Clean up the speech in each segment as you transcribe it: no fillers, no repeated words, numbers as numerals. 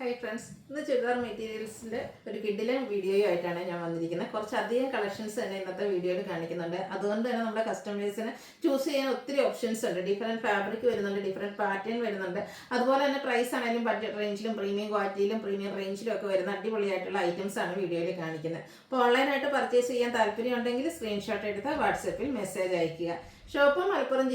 Hi friends, ഇന്ന് ചുരിദാർ മെറ്റീരിയൽസിൻ്റെ ഒരു കിഡിലൻ വീഡിയോയും ആയിട്ടാണ് ഞാൻ വന്നിരിക്കുന്നത്. കുറച്ചധികം കളക്ഷൻസ് തന്നെ ഇന്നത്തെ വീഡിയോയിൽ കാണിക്കുന്നുണ്ട്. അതുകൊണ്ട് തന്നെ നമ്മുടെ കസ്റ്റമേഴ്സിന് ചൂസ് ചെയ്യാൻ ഒത്തിരി ഓപ്ഷൻസ് ഉണ്ട്. ഡിഫറെൻറ്റ് ഫാബ്രിക് വരുന്നുണ്ട്, ഡിഫറെൻറ്റ് പാറ്റേൺ വരുന്നുണ്ട്. അതുപോലെ തന്നെ പ്രൈസ് ആണെങ്കിലും ബഡ്ജറ്റ് റേഞ്ചിലും പ്രീമിയം ക്വാളിറ്റിയിലും പ്രീമിയം റേഞ്ചിലും ഒക്കെ വരുന്ന അടിപൊളിയായിട്ടുള്ള ഐറ്റംസ് ആണ് വീഡിയോയിൽ കാണിക്കുന്നത്. അപ്പോൾ ഓൺലൈനായിട്ട് പർച്ചേസ് ചെയ്യാൻ താല്പര്യം ഉണ്ടെങ്കിൽ സ്ക്രീൻഷോട്ട് എടുത്ത് വാട്സപ്പിൽ മെസ്സേജ് അയയ്ക്കുക. ഷോപ്പ് മലപ്പുറം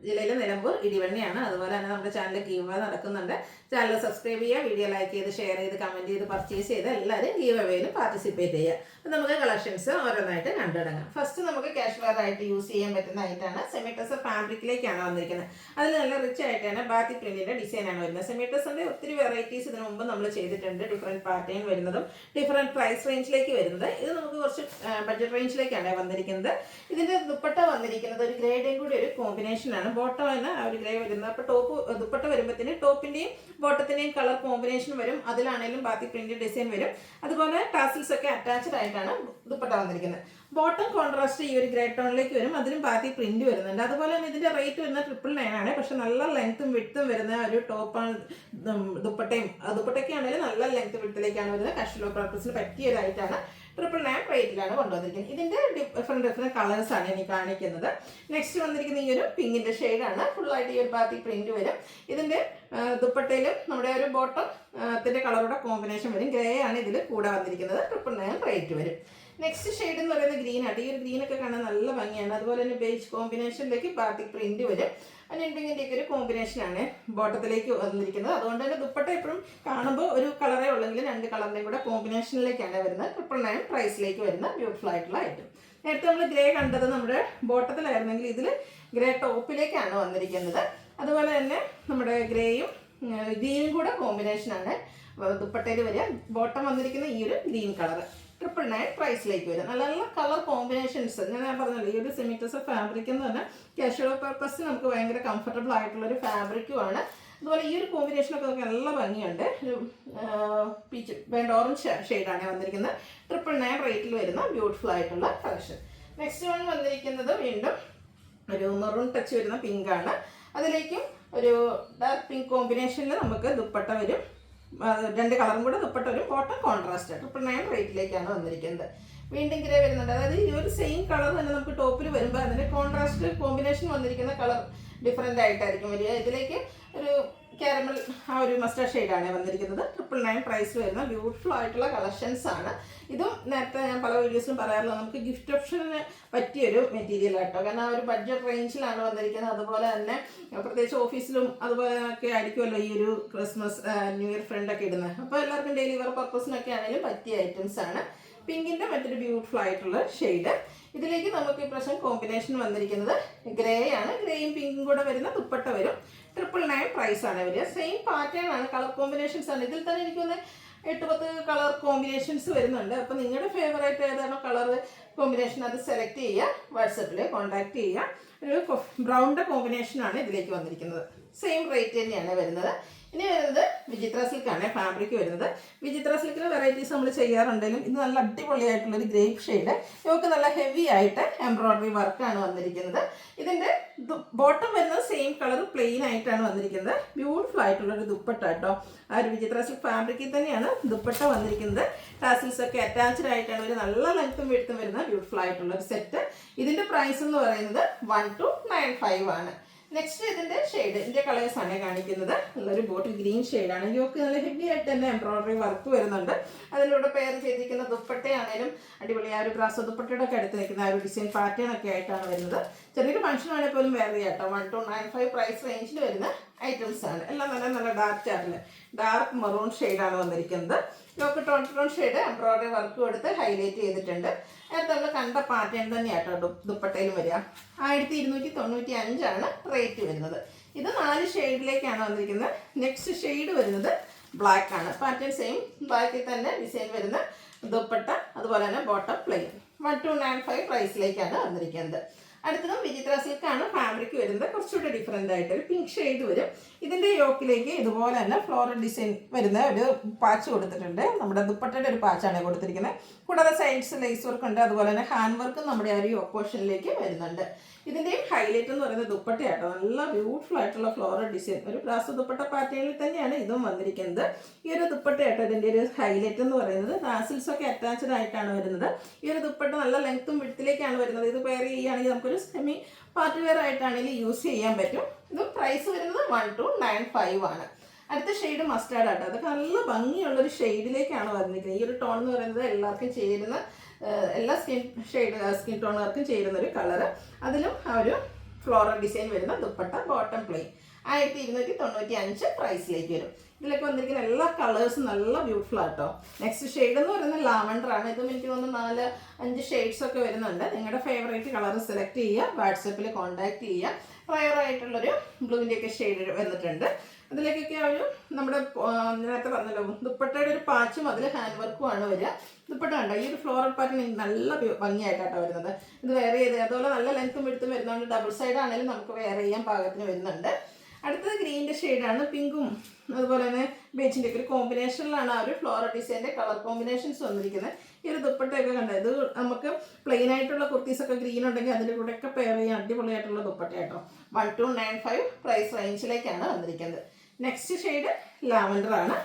ജില്ലയിലെ നിലമ്പൂർ ഇടിവണ്ണിയാണ്. അതുപോലെ തന്നെ നമ്മുടെ ചാനൽ ഗീവ് നടക്കുന്നുണ്ട്. ചാനൽ സബ്സ്ക്രൈബ് ചെയ്യുക, വീഡിയോ ലൈക്ക് ചെയ്ത് ഷെയർ ചെയ്ത് കമൻറ്റ് ചെയ്ത് പർച്ചേസ് ചെയ്ത് എല്ലാവരും ഗീവ് അവേയിലും പാർട്ടിസിപ്പേറ്റ് ചെയ്യുക. അപ്പോൾ നമുക്ക് കളക്ഷൻസ് ഓരോന്നായിട്ട് കണ്ടുതുടങ്ങാം. ഫസ്റ്റ് നമുക്ക് കാഷ്വൽ ആയിട്ട് യൂസ് ചെയ്യാൻ പറ്റുന്ന ആയിട്ടാണ് സെമി ടസർ ഫാബ്രിക്കിലേക്കാണ് വന്നിരിക്കുന്നത്. അതിൽ നല്ല റിച്ച് ആയിട്ടാണ് ബാത്തി പ്രിന്റിന്റെ ഡിസൈനാണ് വരുന്നത്. സെമി ടസറിന്റെ ഒത്തിരി വെറൈറ്റീസ് ഇതിനു മുമ്പ് നമ്മൾ ചെയ്തിട്ടുണ്ട്. ഡിഫറെൻറ്റ് പാറ്റേൺ വരുന്നതും ഡിഫറെൻറ്റ് പ്രൈസ് റേഞ്ചിലേക്ക് വരുന്നത്. ഇത് നമുക്ക് കുറച്ച് ബഡ്ജറ്റ് റേഞ്ചിലേക്കാണ് വന്നിരിക്കുന്നത്. ഇതിന്റെ ദുപ്പട്ട വന്നിരിക്കുന്നത് ഒരു ഗ്രേഡേയും കൂടി ഒരു കോമ്പിനേഷനാണ്. ബോട്ടം തന്നെ ആ ഒരു ഗ്രേ വരുന്നത്. അപ്പോൾ ടോപ്പ് ദുപ്പട്ട വരുമ്പോഴത്തേന് ടോപ്പിന്റെയും ബോട്ടത്തിന്റെയും കളർ കോമ്പിനേഷൻ വരും. അതിലാണെങ്കിലും ബാത്തി പ്രിന്റ് ഡിസൈൻ വരും. അതുപോലെ ടാസിൽസ് ഒക്കെ അറ്റാച്ച്ഡ് ആയിട്ടാണ് ദുപ്പട്ട വന്നിരിക്കുന്നത്. ബോട്ടം കോൺട്രാസ്റ്റ് ഈ ഒരു ഗ്രേ ടോണിലേക്ക് വരും. അതിലും ബാത്തി പ്രിന്റ് വരുന്നുണ്ട്. അതുപോലെ തന്നെ ഇതിന്റെ റേറ്റ് വരുന്നത് 999 ആണ്. പക്ഷെ നല്ല ലെങ്ത്തും വിഡ്ത്തും വരുന്ന ഒരു ടോപ്പാണ് ദുപ്പട്ടയ്ക്ക് ആണെങ്കിലും നല്ല ലെങ്ത് വിഡ്ത്തിലേക്കാണ് വരുന്നത്. കാഷ്വൽ പർപ്പസിന് പറ്റിയതായിട്ടാണ് 999 റേറ്റിലാണ് കൊണ്ടുവന്നിരിക്കുന്നത്. ഇതിന്റെ ഡിഫറെന്റ് കളേഴ്സ് ആണ് ഇനി കാണിക്കുന്നത്. നെക്സ്റ്റ് വന്നിരിക്കുന്ന ഈ ഒരു പിങ്കിന്റെ ഷെയ്ഡാണ്. ഫുള്ളായിട്ട് ഈ ഒരു ബാത്തി പ്രിന്റ് വരും. ഇതിന്റെ ദുപ്പട്ടയിലും നമ്മുടെ ഒരു ബോട്ടത്തിന്റെ കളറുടെ കോമ്പിനേഷൻ വരും. ഗ്രേ ആണ് ഇതിൽ കൂടെ വന്നിരിക്കുന്നത്. 999 റേറ്റ് വരും. നെക്സ്റ്റ് ഷെയ്ഡ് എന്ന് പറയുന്നത് ഗ്രീൻ ആണ്. ഈ ഒരു ഗ്രീനൊക്കെ കാണാൻ നല്ല ഭംഗിയാണ്. അതുപോലെ തന്നെ ബേജ് കോമ്പിനേഷനിലേക്ക് ബാത്തിക് പ്രിന്റ് വരും. അതിൻ്റെ ഒരു കോമ്പിനേഷനാണ് ബോട്ടത്തിലേക്ക് വന്നിരിക്കുന്നത്. അതുകൊണ്ട് തന്നെ ദുപ്പട്ട എപ്പോഴും കാണുമ്പോൾ ഒരു കളറേ ഉള്ളെങ്കിൽ രണ്ട് കളറിൻ്റെയും കൂടെ കോമ്പിനേഷനിലേക്കാണ് വരുന്നത്. 999 പ്രൈസിലേക്ക് വരുന്ന ബ്യൂട്ടിഫുൾ ആയിട്ടുള്ള ഐറ്റം. നേരത്തെ നമ്മൾ ഗ്രേ കണ്ടത് നമ്മുടെ ബോട്ടത്തിലായിരുന്നെങ്കിൽ ഇതിൽ ഗ്രേ ടോപ്പിലേക്കാണ് വന്നിരിക്കുന്നത്. അതുപോലെ തന്നെ നമ്മുടെ ഗ്രേയും ഗ്രീനും കൂടെ കോമ്പിനേഷനാണ് ദുപ്പട്ടയിൽ വരിക. ബോട്ടം വന്നിരിക്കുന്ന ഈ ഒരു ഗ്രീൻ കളർ 999 പ്രൈസിലേക്ക് വരും. നല്ല നല്ല കളർ കോമ്പിനേഷൻസ് ഞാൻ പറഞ്ഞല്ലോ. ഈ ഒരു സെമി ടസർ ഫാബ്രിക് എന്ന് പറഞ്ഞാൽ കാഷ്വൽ പർപ്പസിന് നമുക്ക് ഭയങ്കര കംഫർട്ടബിൾ ആയിട്ടുള്ളൊരു ഫാബ്രിക്കുമാണ്. അതുപോലെ ഈ ഒരു കോമ്പിനേഷനൊക്കെ നമുക്ക് നല്ല ഭംഗിയുണ്ട്. ഒരു പീച്ച് ഓറഞ്ച് ഷെയ്ഡാണ് വന്നിരിക്കുന്നത്. 999 റേറ്റിൽ വരുന്ന ബ്യൂട്ടിഫുൾ ആയിട്ടുള്ള കളക്ഷൻ. നെക്സ്റ്റ് വൺ വന്നിരിക്കുന്നത് വീണ്ടും ഒരു മെറൂൺ ടച്ച് വരുന്ന പിങ്കാണ്. അതിലേക്കും ഒരു ഡാർക്ക് പിങ്ക് കോമ്പിനേഷനിൽ നമുക്ക് ദുപ്പട്ട വരും. രണ്ട് കളറും കൂടെ ദുപ്പട്ട വരും. ബോട്ടം കോൺട്രാസ്റ്റ് 999 റേറ്റിലേക്കാണ് വന്നിരിക്കുന്നത്. വീണ്ടും ഗ്രേ വരുന്നുണ്ട്. അതായത് ഈ ഒരു സെയിം കളർ തന്നെ നമുക്ക് ടോപ്പിൽ വരുമ്പോൾ അതിൻ്റെ കോൺട്രാസ്റ്റ് കോമ്പിനേഷൻ വന്നിരിക്കുന്ന കളർ ഡിഫറെൻ്റ് ആയിട്ടായിരിക്കും വരിക. ഇതിലേക്ക് ഒരു കാരമൽ ആ ഒരു മസ്റ്റാർഡ് ഷെയ്ഡാണ് വന്നിരിക്കുന്നത്. 999 പ്രൈസ് വരുന്ന ബ്യൂട്ടിഫുൾ ആയിട്ടുള്ള കളക്ഷൻസ് ആണ്. ഇതും നേരത്തെ ഞാൻ പല വീഡിയോസിലും പറയാറുള്ളത് നമുക്ക് ഗിഫ്റ്റ് ഓപ്ഷന് പറ്റിയൊരു മെറ്റീരിയൽ ആട്ടോ. കാരണം ആ ഒരു ബഡ്ജറ്റ് റേഞ്ചിലാണ് വന്നിരിക്കുന്നത്. അതുപോലെ തന്നെ പ്രത്യേകിച്ച് ഓഫീസിലും അതുപോലെ ഒക്കെ ആയിരിക്കുമല്ലോ ഈ ഒരു ക്രിസ്മസ് ന്യൂ ഇയർ ഫ്രണ്ടൊക്കെ ഇടുന്നത്. അപ്പോൾ എല്ലാവർക്കും ഡെയിലി വെയർ പർപ്പസിനൊക്കെ ആണെങ്കിലും പറ്റിയ ഐറ്റംസ് ആണ്. പിങ്കിൻ്റെ മറ്റൊരു ബ്യൂട്ടിഫുൾ ആയിട്ടുള്ള ഷെയ്ഡ്. ഇതിലേക്ക് നമുക്ക് ഇപ്രാവശ്യം കോമ്പിനേഷൻ വന്നിരിക്കുന്നത് ഗ്രേ ആണ്. ഗ്രേയും പിങ്കും കൂടെ വരുന്ന ദുപ്പട്ട വരും. 999 പ്രൈസ് ആണ് വരിക. സെയിം പാറ്റേൺ ആണ്, കളർ കോമ്പിനേഷൻസ് ആണ്. ഇതിൽ തന്നെ എനിക്കൊന്ന് 8-10 കളർ കോമ്പിനേഷൻസ് വരുന്നുണ്ട്. അപ്പോൾ നിങ്ങളുടെ ഫേവറേറ്റ് ഏതാണോ കളർ കോമ്പിനേഷൻ അത് സെലക്ട് ചെയ്യുക, വാട്സപ്പിൽ കോൺടാക്ട് ചെയ്യുക. ഒരു ബ്രൗണിൻ്റെ കോമ്പിനേഷനാണ് ഇതിലേക്ക് വന്നിരിക്കുന്നത്. സെയിം റേറ്റ് തന്നെയാണ് വരുന്നത്. ഇനി വരുന്നത് വിചിത്ര സിൽക്കാണ് ഫാബ്രിക് വരുന്നത്. വിചിത്ര സിൽക്കിന് വെറൈറ്റീസ് നമ്മൾ ചെയ്യാറുണ്ടെങ്കിലും ഇത് നല്ല അടിപൊളിയായിട്ടുള്ളൊരു ഗ്രേപ്പ് ഷെയ്ഡ്. ഇവർക്ക് നല്ല ഹെവി ആയിട്ട് എംബ്രോയ്ഡറി വർക്കാണ് വന്നിരിക്കുന്നത്. ഇതിൻ്റെ ബോട്ടം വരുന്നത് സെയിം കളർ പ്ലെയിൻ ആയിട്ടാണ് വന്നിരിക്കുന്നത്. ബ്യൂട്ടിഫുൾ ആയിട്ടുള്ളൊരു ദുപ്പട്ട കേട്ടോ. ആ ഒരു വിചിത്ര സിൽക്ക് ഫാബ്രിക്കിൽ തന്നെയാണ് ദുപ്പട്ട വന്നിരിക്കുന്നത്. ടാസിൽസ് ഒക്കെ അറ്റാച്ച്ഡ് ആയിട്ടാണ് ഒരു നല്ല ലെങ്ത്തും വെടുത്തും വരുന്ന ബ്യൂട്ടിഫുൾ ആയിട്ടുള്ളൊരു സെറ്റ്. ഇതിൻ്റെ പ്രൈസ് എന്ന് പറയുന്നത് 1295 ആണ്. നെക്സ്റ്റ് ഇതിൻ്റെ ഷെയ്ഡ്, ഇതിൻ്റെ കളേഴ്സാണ് കാണിക്കുന്നത്. നല്ലൊരു ബോട്ടിൽ ഗ്രീൻ ഷെയ്ഡാണ്. യോക്ക് നല്ല ഹെവി ആയിട്ട് തന്നെ എംബ്രോയ്ഡറി വർക്ക് വരുന്നുണ്ട്. അതിലൂടെ പെയർ ചെയ്തിരിക്കുന്ന ദുപ്പട്ടയാണേലും അടിപൊളി ആ ഒരു ബ്രാസോ ദുപ്പട്ടയുടെ ഒക്കെ അടുത്ത് നിൽക്കുന്ന ആ ഒരു ഡിസൈൻ പാറ്റേൺ ഒക്കെ ആയിട്ടാണ് വരുന്നത്. ചെറിയൊരു ഫംഗ്ഷൻ ആണെങ്കിൽ പോലും വേറെ കേട്ടോ. 1295 പ്രൈസ് റേഞ്ചിൽ വരുന്ന ഐറ്റംസ് ആണ്. എല്ലാം നല്ല നല്ല ഡാർക്ക് ചാർട്ടിൽ ഡാർക്ക് മെറൂൺ ഷെയ്ഡാണ് വന്നിരിക്കുന്നത്. Yoke tone shade embroidery work കൊടുത്ത് ഹൈലൈറ്റ് ചെയ്തിട്ടുണ്ട്. നേരത്തെ നമ്മൾ കണ്ട പാറ്റേൺ തന്നെയാട്ടോ ദുപ്പട്ടയിലും വരിക. 1295 ആണ് റേറ്റ് വരുന്നത്. ഇത് 4 ഷെയ്ഡിലേക്കാണ് വന്നിരിക്കുന്നത്. നെക്സ്റ്റ് ഷെയ്ഡ് വരുന്നത് ബ്ലാക്ക് ആണ്. പാറ്റേൺ സെയിം ബ്ലാക്കിൽ തന്നെ ഡിസൈൻ വരുന്ന ദുപ്പട്ട, അതുപോലെ തന്നെ ബോട്ടം പ്ലെയിൻ. 1295 പ്രൈസിലേക്കാണ് വന്നിരിക്കുന്നത്. അടുത്തതും വിചിത്ര സിൽക്കാണ് ഫാബ്രിക് വരുന്നത്. കുറച്ചുകൂടി ഡിഫറെൻ്റ് ആയിട്ട് ഒരു പിങ്ക് ഷെയ്ഡ് വരും. ഇതിൻ്റെ യോക്കിലേക്ക് ഇതുപോലെ തന്നെ ഫ്ലോറൽ ഡിസൈൻ വരുന്ന ഒരു പാച്ച് കൊടുത്തിട്ടുണ്ട്. നമ്മുടെ ദുപ്പട്ടയുടെ ഒരു പാച്ചാണ് കൊടുത്തിരിക്കുന്നത്. കൂടാതെ സൈഡ്സ് ലേസ് വർക്ക് ഉണ്ട്. അതുപോലെ തന്നെ ഹാൻഡ് വർക്കും നമ്മുടെ ആ ഒരു യോക്ക് പോർഷനിലേക്ക് വരുന്നുണ്ട്. ഇതിൻ്റെയും ഹൈലൈറ്റ് എന്ന് പറയുന്നത് ദുപ്പട്ടയാട്ടോ. നല്ല ബ്യൂട്ടിഫുൾ ആയിട്ടുള്ള ഫ്ലോറൽ ഡിസൈൻ, ഒരു ബ്രാസോ ദുപ്പട്ട പാറ്റേണിൽ തന്നെയാണ് ഇതും വന്നിരിക്കുന്നത്. ഈ ഒരു ദുപ്പട്ടയാട്ടോ ഇതിൻ്റെ ഒരു ഹൈലൈറ്റ് എന്ന് പറയുന്നത്. ടാസിൽസ് ഒക്കെ അറ്റാച്ച്ഡ് ആയിട്ടാണ് വരുന്നത്. ഈ ഒരു ദുപ്പട്ട നല്ല ലെങ്ത്തും വിഡ്ത്തിലേക്കാണ് വരുന്നത്. ഇത് പെയർ ചെയ്യുകയാണെങ്കിൽ നമുക്കൊരു സെമി പാർട്ടി വെയർ ആയിട്ടാണെങ്കിൽ യൂസ് ചെയ്യാൻ പറ്റും. ഇത് പ്രൈസ് വരുന്നത് 1295 ആണ്. അടുത്ത ഷെയ്ഡ് മസ്റ്റാർഡ് ആട്ടോ. അതൊക്കെ നല്ല ഭംഗിയുള്ളൊരു ഷെയ്ഡിലേക്കാണ് വന്നിരിക്കുന്നത്. ഈ ഒരു ടോൺ എന്ന് പറയുന്നത് എല്ലാവർക്കും ചേരുന്ന, എല്ലാ സ്കിൻ ടോണുകാർക്കും ചേരുന്ന ഒരു കളറ്. അതിലും ആ ഒരു ഫ്ലോറൽ ഡിസൈൻ വരുന്ന ദുപ്പട്ട, ബോട്ടം പ്ലെയിൻ. 1295 പ്രൈസിലേക്ക് വരും. ഇതിലൊക്കെ വന്നിരിക്കുന്ന എല്ലാ കളേഴ്സും നല്ല ബ്യൂട്ടിഫുൾ ആട്ടോ. നെക്സ്റ്റ് ഷെയ്ഡ് എന്ന് പറയുന്നത് ലാവൻഡർ ആണ്. ഇതും എനിക്ക് തോന്നുന്നു 4-5 ഷെയ്ഡ്സ് ഒക്കെ വരുന്നുണ്ട്. നിങ്ങളുടെ ഫേവറേറ്റ് കളർ സെലക്ട് ചെയ്യുക, വാട്സപ്പിൽ കോൺടാക്ട് ചെയ്യുക. റയർ ആയിട്ടുള്ളൊരു ബ്ലൂവിൻ്റെയൊക്കെ ഷെയ്ഡ് വന്നിട്ടുണ്ട്. അതിലേക്കൊക്കെ ഒരു നമ്മുടെ നേരത്തെ പറഞ്ഞല്ലോ ദുപ്പട്ടയുടെ ഒരു പാച്ചും അതിൽ ഹാൻഡ് വർക്കും ആണ് വരിക. ദുപ്പട്ട കണ്ടോ, ഈ ഒരു ഫ്ലോറൽ പാറ്റേൺ നല്ല ഭംഗിയായിട്ടാട്ടോ വരുന്നത്. ഇത് വെയർ ചെയ്ത് അതുപോലെ നല്ല ലെങ്ത്തും എടുത്തും വരുന്നതുകൊണ്ട് ഡബിൾ സൈഡ് ആണെങ്കിലും നമുക്ക് വെയർ ചെയ്യാൻ പാകത്തിന് വരുന്നുണ്ട്. അടുത്തത് ഗ്രീൻ്റെ ഷെയ്ഡാണ്. പിങ്കും അതുപോലെ തന്നെ ബേച്ചിൻ്റെ ഒക്കെ ഒരു കോമ്പിനേഷനിലാണ് ആ ഒരു ഫ്ലോറൽ ഡിസൈൻ്റെ കളർ കോമ്പിനേഷൻസ് വന്നിരിക്കുന്നത്. ഈ ഒരു ദുപ്പട്ടയൊക്കെ കണ്ടത്, ഇത് നമുക്ക് പ്ലെയിൻ ആയിട്ടുള്ള കുർത്തീസൊക്കെ ഗ്രീൻ ഉണ്ടെങ്കിൽ അതിൻ്റെ കൂടെയൊക്കെ പെയർ ചെയ്യാൻ അടിപൊളിയായിട്ടുള്ള ദുപ്പട്ടയാട്ടോ. 1295 പ്രൈസ് റേഞ്ചിലേക്കാണ് വന്നിരിക്കുന്നത്. നെക്സ്റ്റ് ഷെയ്ഡ് ലാവൻഡർ ആണ്.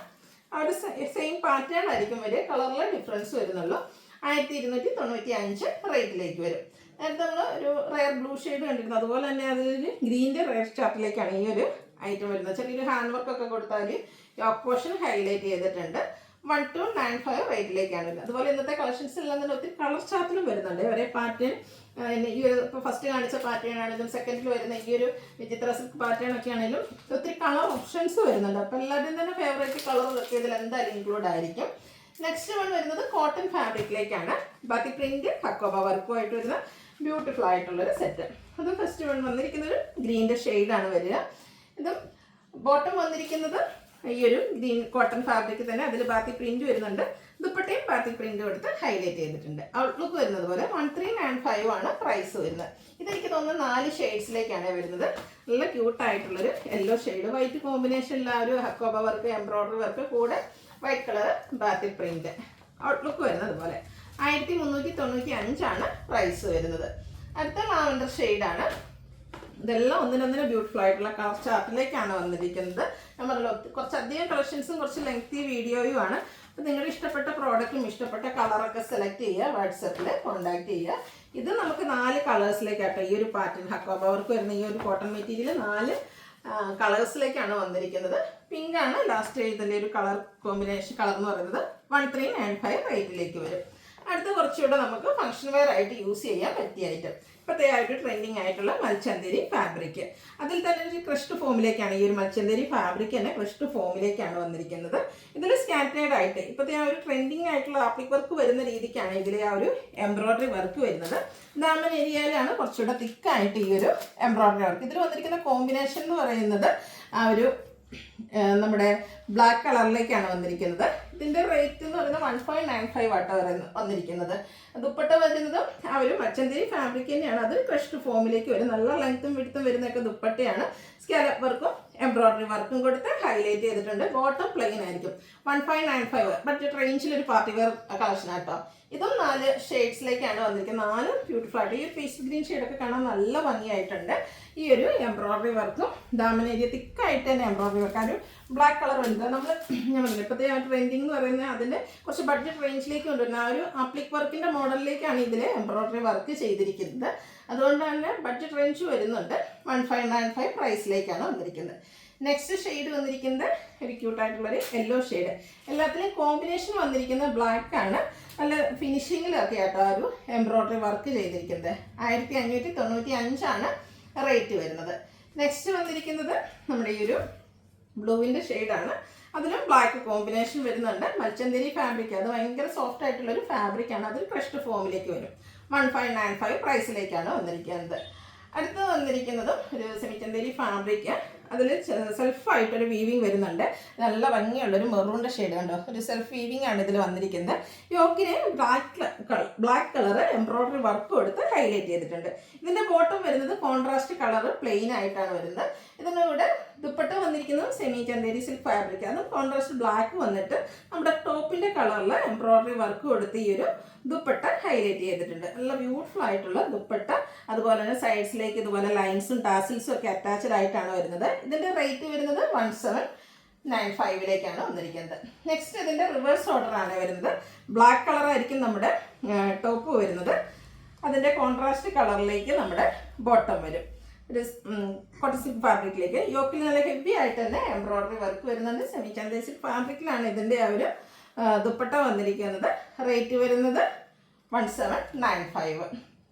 ആ ഒരു സെയിം പാറ്റേൺ ആയിരിക്കും വരിക, കളറിൽ ഡിഫറൻസ് വരുന്നുള്ളൂ. 1295 റേറ്റിലേക്ക് വരും. നേരത്തെ നമ്മൾ ഒരു റയർ ബ്ലൂ ഷെയ്ഡ് കണ്ടിരുന്നു, അതുപോലെ തന്നെ അതിലൊരു ഗ്രീൻ്റെ റയർ ചാർട്ടിലേക്കാണ് ഈ ഒരു ഐറ്റം വരുന്നത്. ചെറിയൊരു ഹാൻഡ് വർക്കൊക്കെ കൊടുത്താൽ യോക്ക് പോർഷൻ ഹൈലൈറ്റ് ചെയ്തിട്ടുണ്ട്. 1295 റേറ്റിലേക്കാണ് വരുന്നത്. അതുപോലെ ഇന്നത്തെ കളക്ഷൻസ് എല്ലാം തന്നെ ഒത്തിരി കളർ ചാർട്ടിലും വരുന്നുണ്ട്. ഒരേ പാറ്റേൺ, ഈ ഒരു ഇപ്പോൾ ഫസ്റ്റ് കാണിച്ച പാറ്റേൺ ആണെങ്കിലും സെക്കൻഡിൽ വരുന്ന ഈ ഒരു വിചിത്ര സിൽക്ക് പാറ്റേൺ ഒക്കെ ആണെങ്കിലും ഒത്തിരി കളർ ഓപ്ഷൻസ് വരുന്നുണ്ട്. അപ്പോൾ എല്ലാവരുടെയും തന്നെ ഫേവറേറ്റ് കളർ ഒക്കെ ഇതിൽ എന്തായാലും ഇൻക്ലൂഡ് ആയിരിക്കും. നെക്സ്റ്റ് വൺ വരുന്നത് കോട്ടൺ ഫാബ്രിക്കിലേക്കാണ്. ബാക്കി പ്രിന്റ് ഹക്കോബ വർക്കുമായിട്ട് വരുന്ന ബ്യൂട്ടിഫുൾ ആയിട്ടുള്ളൊരു സെറ്റ്. അത് ഫസ്റ്റ് വൺ വന്നിരിക്കുന്നത് ഒരു ഗ്രീൻ്റെ ഷെയ്ഡാണ് വരിക. ഇതും ബോട്ടം വന്നിരിക്കുന്നത് ഈ ഒരു ഗ്രീൻ കോട്ടൺ ഫാബ്രിക് തന്നെ, അതിൽ ബാത്തി പ്രിന്റ് വരുന്നുണ്ട്. ദുപ്പട്ടയും ബാത്തി പ്രിന്റ് കൊടുത്ത് ഹൈലൈറ്റ് ചെയ്തിട്ടുണ്ട്. ഔട്ട്ലുക്ക് വരുന്നത് പോലെ 1395 ആണ് പ്രൈസ് വരുന്നത്. ഇതെനിക്ക് തോന്നുന്നു 4 ഷെയ്ഡ്സിലേക്കാണ് വരുന്നത്. നല്ല ക്യൂട്ടായിട്ടുള്ളൊരു യെല്ലോ ഷെയ്ഡ്, വൈറ്റ് കോമ്പിനേഷനിൽ ആ ഒരു ഹക്കോബ വർക്ക്, എംബ്രോയ്ഡറി വർക്ക്, കൂടെ വൈറ്റ് കളർ ബാത്തി പ്രിന്റ്. ഔട്ട്ലുക്ക് വരുന്നത് പോലെ 1395 ആണ് പ്രൈസ് വരുന്നത്. അടുത്ത ലാവൻഡർ ഷെയ്ഡാണ്. ഇതെല്ലാം ഒന്നിനൊന്നിന് ബ്യൂട്ടിഫുൾ ആയിട്ടുള്ള കളർ ചാർട്ടിലേക്കാണ് വന്നിരിക്കുന്നത്. നമ്മളല്ലോ കുറച്ചധികം കളക്ഷൻസും കുറച്ച് ലെങ്തി വീഡിയോയും ആണ്. അപ്പോൾ നിങ്ങളുടെ ഇഷ്ടപ്പെട്ട പ്രോഡക്റ്റും ഇഷ്ടപ്പെട്ട കളറൊക്കെ സെലക്ട് ചെയ്യുക, വാട്സപ്പിൽ കോൺടാക്ട് ചെയ്യുക. ഇത് നമുക്ക് 4 കളേഴ്സിലേക്കാട്ടോ ഈ ഒരു പാറ്റേൺ ഹക്കോബ വർക്ക് വരുന്ന ഈ ഒരു കോട്ടൺ മെറ്റീരിയൽ 4 കളേഴ്സിലേക്കാണ് വന്നിരിക്കുന്നത്. പിങ്ക് ആണ് ലാസ്റ്റ് ഇതിൻ്റെ ഒരു കളർ കോമ്പിനേഷൻ. കളർ എന്ന് പറയുന്നത് 1395 റേറ്റിലേക്ക് വരും. അടുത്ത കുറച്ചുകൂടെ നമുക്ക് ഫംഗ്ഷൻ വെയർ ആയിട്ട് യൂസ് ചെയ്യാൻ പറ്റിയ ഐറ്റം, ഇപ്പോഴത്തെയായിട്ട് ട്രെൻഡിങ് ആയിട്ടുള്ള മൽച്ചന്തേരി ഫാബ്രിക്. അതിൽ തന്നെ ഒരു ക്രഷ്ഡ് ഫോമിലേക്കാണ് ഈ ഒരു മൽച്ചന്തേരി ഫാബ്രിക് തന്നെ ക്രഷ്ഡ് ഫോമിലേക്കാണ് വന്നിരിക്കുന്നത്. ഇതിൽ സ്കാറ്റേർഡ് ആയിട്ട് ഇപ്പോഴത്തെ ആ ഒരു ട്രെൻഡിങ് ആയിട്ടുള്ള ആപ്ലിക് വർക്ക് വരുന്ന രീതിക്കാണ് ഇതിലെ ആ ഒരു എംബ്രോയ്ഡറി വർക്ക് വരുന്നത്. ദാമൻ ഏരിയയിലാണ് കുറച്ചുകൂടെ തിക്കായിട്ട് ഈ ഒരു എംബ്രോയ്ഡറി വർക്ക്. ഇതിൽ വന്നിരിക്കുന്ന കോമ്പിനേഷൻ എന്ന് പറയുന്നത് ആ ഒരു നമ്മുടെ ബ്ലാക്ക് കളറിലേക്കാണ് വന്നിരിക്കുന്നത്. ഇതിൻ്റെ റേറ്റ് എന്ന് പറയുന്നത് 1595 ആട്ടോ വന്നിരിക്കുന്നത്. ദുപ്പട്ട വരുന്നതും ആ ഒരു മച്ചന്തേരി ഫാബ്രിക് തന്നെയാണ്. അത് ക്രഷ്ഡ് ഫോമിലേക്ക് വരും. നല്ല ലെങ്ത്തും വിടുത്തും വരുന്നൊക്കെ ദുപ്പട്ടയാണ്. സ്കാലപ്പ് വർക്കും എംബ്രോയ്ഡറി വർക്കും കൊടുത്ത് ഹൈലൈറ്റ് ചെയ്തിട്ടുണ്ട്. ബോട്ടം പ്ലെയിൻ ആയിരിക്കും. 1595 ബഡ്ജറ്റ് റേഞ്ചിലൊരു പാർട്ടി വെയർ കളക്ഷൻ ആട്ടോ. ഇതും 4 ഷെയ്ഡ്സിലേക്കാണ് വന്നിരിക്കുന്നത്. 4 ബ്യൂട്ടിഫുൾ ആയിട്ട്. ഈ ഒരു പേസ്റ്റ് ഗ്രീൻ ഷെയ്ഡൊക്കെ കാണാൻ നല്ല ഭംഗിയായിട്ടുണ്ട്. ഈ ഒരു എംബ്രോയ്ഡറി വർക്കും ദാമൻ ഏരിയ തിക്കായിട്ട് തന്നെ എംബ്രോയ്ഡറി വർക്ക്. ആ ഒരു ബ്ലാക്ക് കളർ വരുന്നത് നമ്മൾ ഞാൻ പറഞ്ഞില്ല ഇപ്പോഴത്തെ ആ ട്രെൻഡിങ് എന്ന് പറയുന്നത് അതിൻ്റെ കുറച്ച് ബഡ്ജറ്റ് റേഞ്ചിലേക്ക് കൊണ്ടുവരുന്നത് ആ ഒരു ആപ്ലിക് വർക്കിൻ്റെ മോഡലിലേക്കാണ് ഇതിൽ എംബ്രോയ്ഡറി വർക്ക് ചെയ്തിരിക്കുന്നത്. അതുകൊണ്ട് തന്നെ ബഡ്ജറ്റ് റേഞ്ച് വരുന്നുണ്ട്. 1595 പ്രൈസിലേക്കാണ് വന്നിരിക്കുന്നത്. നെക്സ്റ്റ് ഷെയ്ഡ് വന്നിരിക്കുന്നത് ഒരു ക്യൂട്ടായിട്ടുള്ളൊരു യെല്ലോ ഷെയ്ഡ്. എല്ലാത്തിലും കോമ്പിനേഷൻ വന്നിരിക്കുന്നത് ബ്ലാക്ക് ആണ്. നല്ല ഫിനിഷിങ്ങിലൊക്കെ ആട്ടോ ആ ഒരു എംബ്രോയ്ഡറി വർക്ക് ചെയ്തിരിക്കുന്നത്. 1595 ആണ് റേറ്റ് വരുന്നത്. നെക്സ്റ്റ് വന്നിരിക്കുന്നത് നമ്മുടെ ഈ ഒരു ബ്ലൂവിൻ്റെ ഷെയ്ഡാണ്. അതിലും ബ്ലാക്ക് കോമ്പിനേഷൻ വരുന്നുണ്ട്. മൽച്ചന്തേരി ഫാബ്രിക്, അത് ഭയങ്കര സോഫ്റ്റ് ആയിട്ടുള്ളൊരു ഫാബ്രിക്കാണ്. അതിൽ ക്രഷ്ഡ് ഫോമിലേക്ക് വരും. 1595 പ്രൈസിലേക്കാണ് വന്നിരിക്കുന്നത്. അടുത്ത് വന്നിരിക്കുന്നതും ഒരു സെമിച്ചന്തേരി ഫാബ്രിക്. അതിൽ സെൽഫായിട്ടൊരു വീവിങ് വരുന്നുണ്ട്. നല്ല ഭംഗിയുള്ളൊരു മെറൂണിൻ്റെ ഷെയ്ഡ് കണ്ടോ, ഒരു സെൽഫ് വീവിങ് ആണ് ഇതിൽ വന്നിരിക്കുന്നത്. യോക്കിന് ബ്ലാക്ക് കളർ എംബ്രോയ്ഡറി വർക്ക് കൊടുത്ത് ഹൈലൈറ്റ് ചെയ്തിട്ടുണ്ട്. ഇതിൻ്റെ ബോട്ടം വരുന്നത് കോൺട്രാസ്റ്റ് കളർ പ്ലെയിൻ ആയിട്ടാണ് വരുന്നത്. ഇതിനൂടെ ദുപ്പട്ട വന്നിരിക്കുന്നത് സെമി ചന്തേരി സിൽക്ക് ഫാബ്രിക്, അത് കോൺട്രാസ്റ്റ് ബ്ലാക്ക് വന്നിട്ട് നമ്മുടെ ടോപ്പിൻ്റെ കളറിൽ എംബ്രോയ്ഡറി വർക്ക് കൊടുത്ത് ഈ ഒരു ദുപ്പട്ട ഹൈലൈറ്റ് ചെയ്തിട്ടുണ്ട്. നല്ല ബ്യൂട്ടിഫുൾ ആയിട്ടുള്ള ദുപ്പട്ട. അതുപോലെ തന്നെ സൈഡ്സിലേക്ക് ഇതുപോലെ ലൈൻസും ടാസിൽസും ഒക്കെ അറ്റാച്ച്ഡ് ആയിട്ടാണ് വരുന്നത്. ഇതിൻ്റെ റേറ്റ് വരുന്നത് 1795 വന്നിരിക്കുന്നത്. നെക്സ്റ്റ് ഇതിൻ്റെ റിവേഴ്സ് ഓർഡറാണ് വരുന്നത്. ബ്ലാക്ക് കളറായിരിക്കും നമ്മുടെ ടോപ്പ് വരുന്നത്. അതിൻ്റെ കോൺട്രാസ്റ്റ് കളറിലേക്ക് നമ്മുടെ ബോട്ടം വരും. ഒരു കോട്ടൺ സിൽക്ക് ഫാബ്രിക്കിലേക്ക് യോക്കിൽ നല്ല ഹെവി ആയിട്ട് തന്നെ എംബ്രോയ്ഡറി വർക്ക് വരുന്നുണ്ട്. സെമി ചന്തേരി സിൽക്ക് ഫാബ്രിക്കിലാണ് ഇതിൻ്റെ ആ ഒരു ദുപ്പട്ട വന്നിരിക്കുന്നത്. റേറ്റ് വരുന്നത് 1795.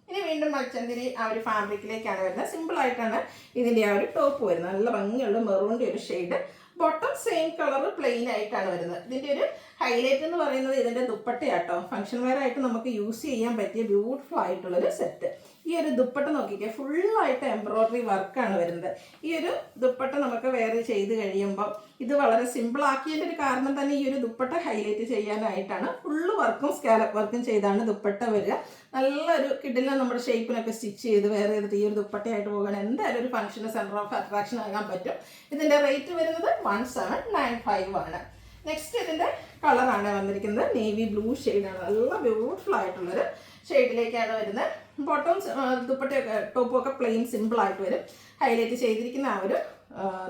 ഇനി വീണ്ടും മൽച്ചന്തിരി ആ ഒരു ഫാബ്രിക്കിലേക്കാണ് വരുന്നത്. സിമ്പിളായിട്ടാണ് ഇതിൻ്റെ ആ ഒരു ടോപ്പ് വരുന്നത്. നല്ല ഭംഗിയുള്ള മെറൂണിൻ്റെ ഒരു shade. Bottom same colour plain ആയിട്ടാണ് വരുന്നത്. ഇതിൻ്റെ ഒരു ഹൈലൈറ്റ് എന്ന് പറയുന്നത് ഇതിൻ്റെ ദുപ്പട്ടയാട്ടോ. ഫംഗ്ഷൻ വെയർ ആയിട്ട് നമുക്ക് യൂസ് ചെയ്യാൻ പറ്റിയ ബ്യൂട്ടിഫുൾ ആയിട്ടുള്ളൊരു സെറ്റ്. ഈ ഒരു ദുപ്പട്ട നോക്കിക്കേ, ഫുള്ളായിട്ട് എംബ്രോയ്ഡറി വർക്കാണ് വരുന്നത്. ഈ ഒരു ദുപ്പട്ട നമുക്ക് വേറെ ചെയ്ത് കഴിയുമ്പോൾ ഇത് വളരെ സിമ്പിൾ ആക്കിയതിൻ്റെ ഒരു കാരണം തന്നെ ഈ ഒരു ദുപ്പട്ട ഹൈലൈറ്റ് ചെയ്യാനായിട്ടാണ്. ഫുള്ള് വർക്കും സ്കാലപ്പ് വർക്കും ചെയ്താണ് ദുപ്പട്ട വരിക. നല്ലൊരു കിഡിലെ നമ്മുടെ ഷേപ്പിനൊക്കെ സ്റ്റിച്ച് ചെയ്ത് വേറെ ചെയ്തിട്ട് ഈ ഒരു ദുപ്പട്ടയായിട്ട് പോകണം എന്തായാലും ഒരു ഫംഗ്ഷന് സെൻറ്റർ ഓഫ് അട്രാക്ഷൻ ആകാൻ പറ്റും. ഇതിൻ്റെ റേറ്റ് വരുന്നത് 1795 ആണ്. നെക്സ്റ്റ് ഇതിൻ്റെ കളറാണ് വന്നിരിക്കുന്നത്. നേവി ബ്ലൂ ഷെയ്ഡാണ്. നല്ല ബ്യൂട്ടിഫുൾ ആയിട്ടുള്ളൊരു ഷെയ്ഡിലേക്കാണ് വരുന്നത്. ബോട്ടം ദുപ്പട്ടയൊക്കെ ടോപ്പും ഒക്കെ പ്ലെയിൻ സിമ്പിളായിട്ട് വരും. ഹൈലൈറ്റ് ചെയ്തിരിക്കുന്ന ആ ഒരു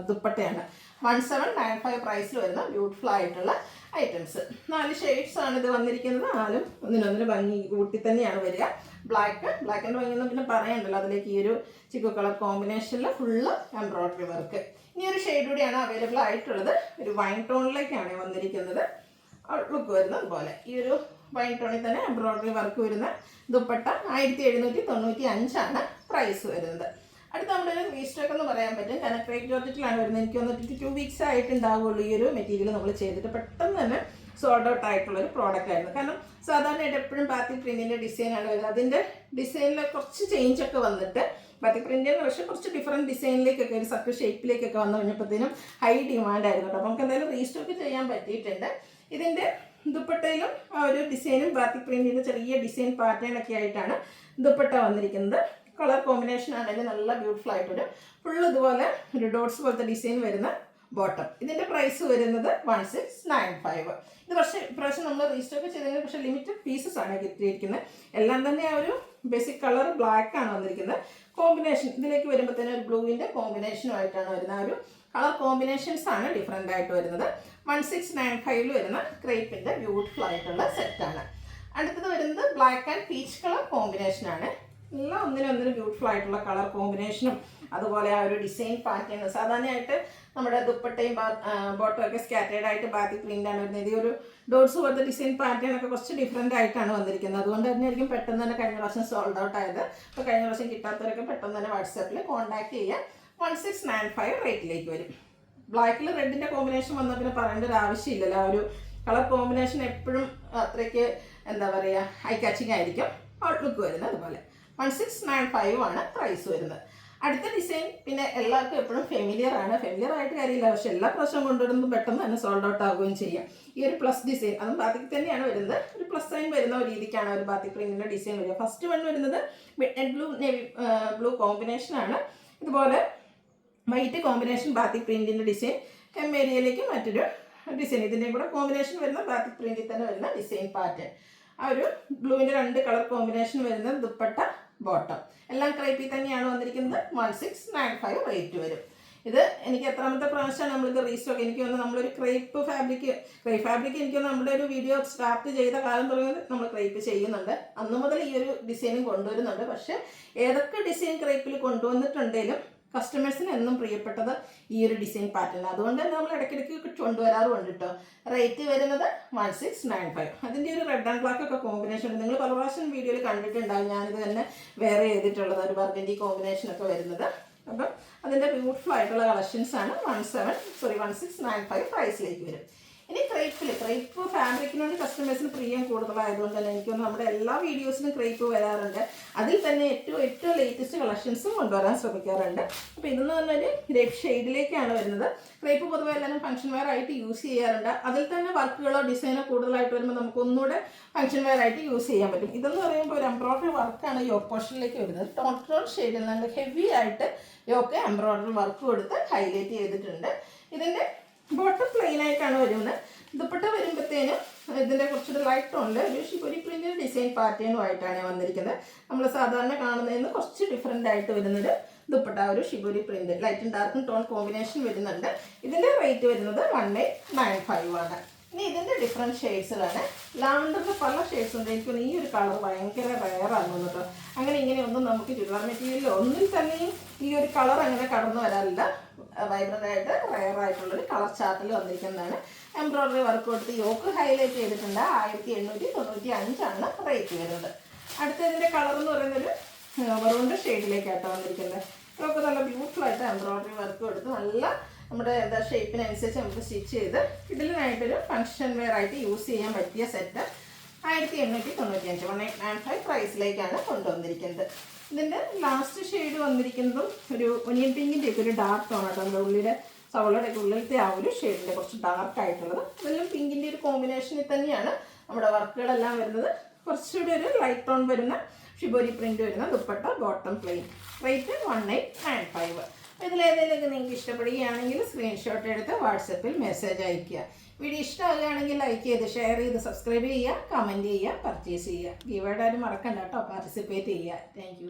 ദുപ്പട്ടയാണ്. 1795 പ്രൈസിൽ വരുന്ന ബ്യൂട്ടിഫുൾ ആയിട്ടുള്ള ഐറ്റംസ്. 4 ഷെയ്ഡ്സ് ആണ് ഇത് വന്നിരിക്കുന്നത്. 4 ഒന്നിനൊന്നിന് ഭംഗി കൂട്ടി തന്നെയാണ് വരിക. ആൻഡ് ഭംഗിയൊന്നും പിന്നെ പറയണ്ടല്ലോ. അതിലേക്ക് ഈ ഒരു ചിക്കു കളർ കോമ്പിനേഷനിൽ ഫുള്ള് എംബ്രോയ്ഡറി വർക്ക്. ഇനി ഒരു ഷെയ്ഡ് കൂടിയാണ് അവൈലബിൾ ആയിട്ടുള്ളത്. ഒരു വൈൻ ടോണിലേക്കാണ് വന്നിരിക്കുന്നത്. ലുക്ക് വരുന്നത് അതുപോലെ ഈ ഒരു വൈൻ ടോണിൽ തന്നെ എംബ്രോയ്ഡറി വർക്ക് വരുന്ന ദുപ്പട്ട 1795 പ്രൈസ് വരുന്നത്. അടുത്ത നമ്മുടെ ഒരു റീസ്റ്റോക്ക് എന്ന് പറയാൻ പറ്റും. കാരണം ക്രേപ്പ് ജോർജറ്റിലാണ് വരുന്നത്. എനിക്ക് വന്നിട്ട് 2 വീക്സ് ആയിട്ടുണ്ടാവുള്ളൂ ഈ ഒരു മെറ്റീരിയൽ നമ്മൾ ചെയ്തിട്ട്. പെട്ടെന്ന് തന്നെ സോൾഡ് ഔട്ട് ആയിട്ടുള്ളൊരു പ്രോഡക്റ്റ് ആയിരുന്നു. കാരണം സാധാരണയായിട്ട് എപ്പോഴും ബാത്തിക് പ്രിൻറ്റിൻ്റെ ഡിസൈനാണ് വരുന്നത്. അതിൻ്റെ ഡിസൈനിൽ കുറച്ച് ചേഞ്ചൊക്കെ വന്നിട്ട് ബാത്തിക് പ്രിൻറ്റിന് പക്ഷേ കുറച്ച് ഡിഫറൻറ്റ് ഡിസൈനിലേക്കൊക്കെ ഒരു സർക്കിൾ ഷേപ്പിലേക്കൊക്കെ വന്നു കഴിഞ്ഞപ്പോഴത്തേനും ഹൈ ഡിമാൻഡ് ആയിരുന്നു കേട്ടോ. അപ്പോൾ നമുക്ക് എന്തായാലും റീസ്റ്റോക്ക് ചെയ്യാൻ പറ്റിയിട്ടുണ്ട്. ഇതിൻ്റെ ദുപ്പട്ടയിലും ആ ഒരു ഡിസൈനും ബാത്തിക് പ്രിൻറ്റിൻ്റെ ചെറിയ ഡിസൈൻ പാറ്റേൺ ഒക്കെ ആയിട്ടാണ് ദുപ്പട്ട വന്നിരിക്കുന്നത്. കളർ കോമ്പിനേഷൻ ആണെങ്കിൽ നല്ല ബ്യൂട്ടിഫുൾ ആയിട്ടൊരു ഫുള്ള് ഇതുപോലെ ഒരു ഡോട്ട്സ് പോലത്തെ ഡിസൈൻ വരുന്ന ബോട്ടം. ഇതിൻ്റെ പ്രൈസ് വരുന്നത് 1695. ഇത് പക്ഷേ ഇപ്രാവശ്യം നമ്മൾ റീസ്റ്റോക്ക് ചെയ്തതിന് പക്ഷേ ലിമിറ്റഡ് പീസസ് ആണ് കിട്ടിയിരിക്കുന്നത്. എല്ലാം തന്നെ ആ ഒരു ബേസിക് കളർ ബ്ലാക്ക് ആണ് വന്നിരിക്കുന്നത്. കോമ്പിനേഷൻ ഇതിലേക്ക് വരുമ്പോൾ തന്നെ ഒരു ബ്ലൂവിൻ്റെ കോമ്പിനേഷനുമായിട്ടാണ് വരുന്നത്. ആ ഒരു കളർ കോമ്പിനേഷൻസ് ആണ് ഡിഫറെൻ്റ് ആയിട്ട് വരുന്നത്. 1695 വരുന്ന ക്രേപ്പിൻ്റെ ബ്യൂട്ടിഫുൾ ആയിട്ടുള്ള സെറ്റാണ്. അടുത്തത് വരുന്നത് ബ്ലാക്ക് ആൻഡ് പീച്ച് കളർ കോമ്പിനേഷനാണ്. എല്ലാം ഒന്നിനൊന്നിന് ബ്യൂട്ടിഫുൾ ആയിട്ടുള്ള കളർ കോമ്പിനേഷനും അതുപോലെ ആ ഒരു ഡിസൈൻ പാറ്റേൺ. സാധാരണയായിട്ട് നമ്മുടെ ദുപ്പട്ടയും ബോട്ടം ഒക്കെ സ്കാറ്റേഡ് ആയിട്ട് ബാത്തിക് പ്രിൻ്റാണ് വരുന്നത്. ഈ ഒരു ഡോട്ട്സ് പോലത്തെ ഡിസൈൻ പാറ്റേൺ ഒക്കെ കുറച്ച് ഡിഫറെൻ്റ് ആയിട്ടാണ് വന്നിരിക്കുന്നത്. അതുകൊണ്ട് തന്നെയായിരിക്കും പെട്ടെന്ന് തന്നെ കഴിഞ്ഞ പ്രാവശ്യം സോൾഡ് ഔട്ട് ആയത്. അപ്പോൾ കഴിഞ്ഞ പ്രാവശ്യം കിട്ടാത്തവരൊക്കെ പെട്ടെന്ന് തന്നെ വാട്സാപ്പിൽ കോൺടാക്ട് ചെയ്യുക. 1695 റേറ്റിലേക്ക് വരും. ബ്ലാക്കിൽ റെഡിൻ്റെ കോമ്പിനേഷൻ വന്നാൽ പിന്നെ പറയേണ്ട ഒരു ആവശ്യമില്ലല്ലോ. ആ ഒരു കളർ കോമ്പിനേഷൻ എപ്പോഴും അത്രയ്ക്ക് എന്താ പറയുക ഹൈ കാച്ചിങ് ആയിരിക്കും. ഔട്ട്ലുക്ക് വരുന്നത് അതുപോലെ 1695 ആണ് പ്രൈസ് വരുന്നത്. അടുത്ത ഡിസൈൻ പിന്നെ എല്ലാവർക്കും എപ്പോഴും ഫെമിലിയർ ആയിട്ട് കാര്യമില്ല. പക്ഷേ എല്ലാ പ്രാവശ്യം കൊണ്ടുവരുമ്പോൾ പെട്ടെന്ന് തന്നെ സോൾഡ് ഔട്ട് ആവുകയും ചെയ്യാം. ഈ ഒരു പ്ലസ് ഡിസൈൻ അതും ബാത്തിക് തന്നെയാണ് വരുന്നത്. ഒരു പ്ലസ് സൈൻ വരുന്ന ഒരു രീതിക്കാണ് ഒരു ബാത്തിക് പ്രിന്റിൻ്റെ ഡിസൈൻ വരിക. ഫസ്റ്റ് വൺ വരുന്നത് മിഡ് ബ്ലൂ നേവി ബ്ലൂ കോമ്പിനേഷനാണ്. ഇതുപോലെ വൈറ്റ് കോമ്പിനേഷൻ ബാത്തിക് പ്രിന്റിൻ്റെ ഡിസൈൻ. ഏരിയയിലേക്ക് മറ്റൊരു ഡിസൈൻ. ഇതിൻ്റെയും കൂടെ കോമ്പിനേഷൻ വരുന്ന ബാത്തിക് പ്രിന്റിൽ തന്നെ വരുന്ന ഡിസൈൻ പാറ്റേൺ. ആ ഒരു ബ്ലൂവിൻ്റെ 2 കളർ കോമ്പിനേഷൻ വരുന്ന ദുപ്പട്ട ബോട്ടം എല്ലാം ക്രേപ്പിൽ തന്നെയാണ് വന്നിരിക്കുന്നത്. 1695 റേറ്റ് വരും. ഇത് എനിക്ക് എത്രാമത്തെ പ്രാവശ്യമാണ് നമ്മളിത് റീസ്റ്റോക്ക്. എനിക്ക് തോന്നുന്നു നമ്മളൊരു ക്രേപ്പ് ഫാബ്രിക് എനിക്ക് നമ്മുടെ ഒരു വീഡിയോ സ്റ്റാർട്ട് ചെയ്ത കാലം തുടങ്ങി നമ്മൾ ക്രേപ്പ് ചെയ്യുന്നുണ്ട്. അന്ന് മുതൽ ഈ ഒരു ഡിസൈനും കൊണ്ടുവരുന്നുണ്ട്. പക്ഷേ ഏതൊക്കെ ഡിസൈൻ ക്രേപ്പിൽ കൊണ്ടുവന്നിട്ടുണ്ടെങ്കിലും കസ്റ്റമേഴ്സിന് എന്നും പ്രിയപ്പെട്ടത് ഈ ഒരു ഡിസൈൻ പാറ്റേൺ. അതുകൊണ്ട് തന്നെ നമ്മൾ ഇടയ്ക്കിടയ്ക്ക് കൊണ്ടുവരാറുണ്ട് കേട്ടോ. റേറ്റ് വരുന്നത് 1695. അതിൻ്റെ ഒരു റെഡ് ആൻഡ് ബ്ലാക്ക് ഒക്കെ കോമ്പിനേഷൻ ഉണ്ട്. നിങ്ങൾ പല പ്രാവശ്യം വീഡിയോയിൽ കണ്ടിട്ടുണ്ടാകും. ഞാനിത് തന്നെ വേറെ ചെയ്തിട്ടുള്ളത് ഒരു ബർഗൻഡി കോമ്പിനേഷനൊക്കെ വരുന്നത്. അപ്പം അതിൻ്റെ ബ്യൂട്ടിഫുൾ ആയിട്ടുള്ള കളക്ഷൻസാണ് 1695 പ്രൈസിലേക്ക് വരും. ഇനി ക്രേപ്പ് ഫാബ്രിക്കിനോട് കസ്റ്റമേഴ്സിന് പ്രിയം കൂടുതലായതുകൊണ്ട് തന്നെ എനിക്ക് തോന്നുന്നു നമ്മുടെ എല്ലാ വീഡിയോസിലും ക്രേപ്പ് വരാറുണ്ട്. അതിൽ തന്നെ ഏറ്റവും ലേറ്റസ്റ്റ് കളക്ഷൻസും കൊണ്ടുവരാൻ ശ്രമിക്കാറുണ്ട്. അപ്പോൾ ഇതെന്ന് പറഞ്ഞാൽ ഗ്രേപ്പ് ഷെയ്ഡിലേക്കാണ് വരുന്നത്. ക്രേപ്പ് പൊതുവെ എല്ലാവരും ഫംഗ്ഷൻ വെയർ ആയിട്ട് യൂസ് ചെയ്യാറുണ്ട്. അതിൽ തന്നെ വർക്കുകളോ ഡിസൈനോ കൂടുതലായിട്ട് വരുമ്പോൾ നമുക്ക് ഒന്നുകൂടെ ഫംഗ്ഷൻ വെയർ ആയിട്ട് യൂസ് ചെയ്യാൻ പറ്റും. ഇതെന്ന് പറയുമ്പോൾ ഒരു എംബ്രോയ്ഡറി വർക്കാണ് യോക്ക് പോർഷനിലേക്ക് വരുന്നത്. ടോൺ ഷെയ്ഡിൽ നല്ല ഹെവി ആയിട്ട് യോക്ക് എംബ്രോയ്ഡറി വർക്ക് കൊടുത്ത് ഹൈലൈറ്റ് ചെയ്തിട്ടുണ്ട്. ഇതിൻ്റെ ബോട്ടം പ്ലെയിൻ ആയിട്ടാണ് വരുന്നത്. ദുപ്പട്ട വരുമ്പോഴത്തേനും ഇതിൻ്റെ കുറച്ചൊരു ലൈറ്റ് ടോണിൽ ഒരു ഷിബോരി പ്രിൻ്റ് ഡിസൈൻ പാറ്റേണുമായിട്ടാണ് വന്നിരിക്കുന്നത്. നമ്മൾ സാധാരണ കാണുന്നതിന് കുറച്ച് ഡിഫറെൻ്റ് ആയിട്ട് വരുന്നൊരു ദുപ്പട്ട, ഒരു ഷിബോരി പ്രിൻ്റ് ലൈറ്റും ഡാർക്കും ടോൺ കോമ്പിനേഷൻ വരുന്നുണ്ട്. ഇതിൻ്റെ റേറ്റ് വരുന്നത് 1895 ആണ്. ഇനി ഇതിൻ്റെ ഡിഫറെൻറ്റ് ഷെയ്ഡ്സുകളാണ്. ലാവണ്ടറിൻ്റെ പല ഷെയ്ഡ്സ് ഉണ്ട്. എനിക്ക് ഈ ഒരു കളർ ഭയങ്കര റെയറാണ് കേട്ടോ. അങ്ങനെ ഇങ്ങനെയൊന്നും നമുക്ക് ചുരിദാർ മെറ്റീരിയലിൽ ഒന്നിൽ തന്നെയും ഈ ഒരു കളർ അങ്ങനെ കടന്നു വരാറില്ല. വൈബ്രൻ്റ് ആയിട്ട് റെയറായിട്ടുള്ളൊരു കളർ ചാർട്ടിൽ വന്നിരിക്കുന്നതാണ്. എംബ്രോയ്ഡറി വർക്ക് കൊടുത്ത് യോക്ക് ഹൈലൈറ്റ് ചെയ്തിട്ടുണ്ട്. 1895 റേറ്റ് വരുന്നത്. അടുത്തതിൻ്റെ കളർ എന്ന് പറയുന്നൊരു മെറൂണിൻ്റെ ഷെയ്ഡിലേക്കാട്ടോ വന്നിരിക്കുന്നത്. ഇതൊക്കെ നല്ല ബ്യൂട്ടിഫുള്ളായിട്ട് എംബ്രോയ്ഡറി വർക്ക് കൊടുത്ത് നല്ല നമ്മുടെ ഷേപ്പിനനുസരിച്ച് നമുക്ക് സ്റ്റിച്ച് ചെയ്ത് ഇതിനായിട്ടൊരു ഫംഗ്ഷൻ വെയർ ആയിട്ട് യൂസ് ചെയ്യാൻ പറ്റിയ സെറ്റ് 1895 1895 പ്രൈസിലേക്കാണ് കൊണ്ടുവന്നിരിക്കുന്നത്. ഇതിൻ്റെ ലാസ്റ്റ് ഷെയ്ഡ് വന്നിരിക്കുന്നതും ഒരു ഒനിയൻ പിങ്കിൻ്റെ ഒക്കെ ഒരു ഡാർക്ക് ടോണാട്ടോ. നമ്മുടെ ഉള്ളിലെ സവളയുടെ ഉള്ളിലത്തെ ആ ഒരു ഷെയ്ഡിൻ്റെ കുറച്ച് ഡാർക്ക് ആയിട്ടുള്ളത്. അതെല്ലാം പിങ്കിൻ്റെ ഒരു കോമ്പിനേഷനിൽ തന്നെയാണ് നമ്മുടെ വർക്കുകളെല്ലാം വരുന്നത്. കുറച്ചുകൂടി ഒരു ലൈറ്റ് ടോൺ വരുന്ന ഷിബോരി പ്രിൻ്റ് വരുന്ന ദുപ്പട്ട, ബോട്ടം പ്ലെയിൻ. റേറ്റ് 1895. അപ്പോൾ ഇതിലേതെങ്കിലുമൊക്കെ നിങ്ങൾക്ക് ഇഷ്ടപ്പെടുകയാണെങ്കിൽ സ്ക്രീൻഷോട്ട് എടുത്ത് വാട്സപ്പിൽ മെസ്സേജ് അയയ്ക്കുക. വീഡിയോ ഇഷ്ടമാകുകയാണെങ്കിൽ ലൈക്ക് ചെയ്ത് ഷെയർ ചെയ്ത് സബ്സ്ക്രൈബ് ചെയ്യുക, കമൻറ്റ് ചെയ്യുക, പർച്ചേസ് ചെയ്യുക. ഗീവേഡ് ആരും മറക്കണ്ട കേട്ടോ, പാർട്ടിസിപ്പേറ്റ് ചെയ്യുക. താങ്ക്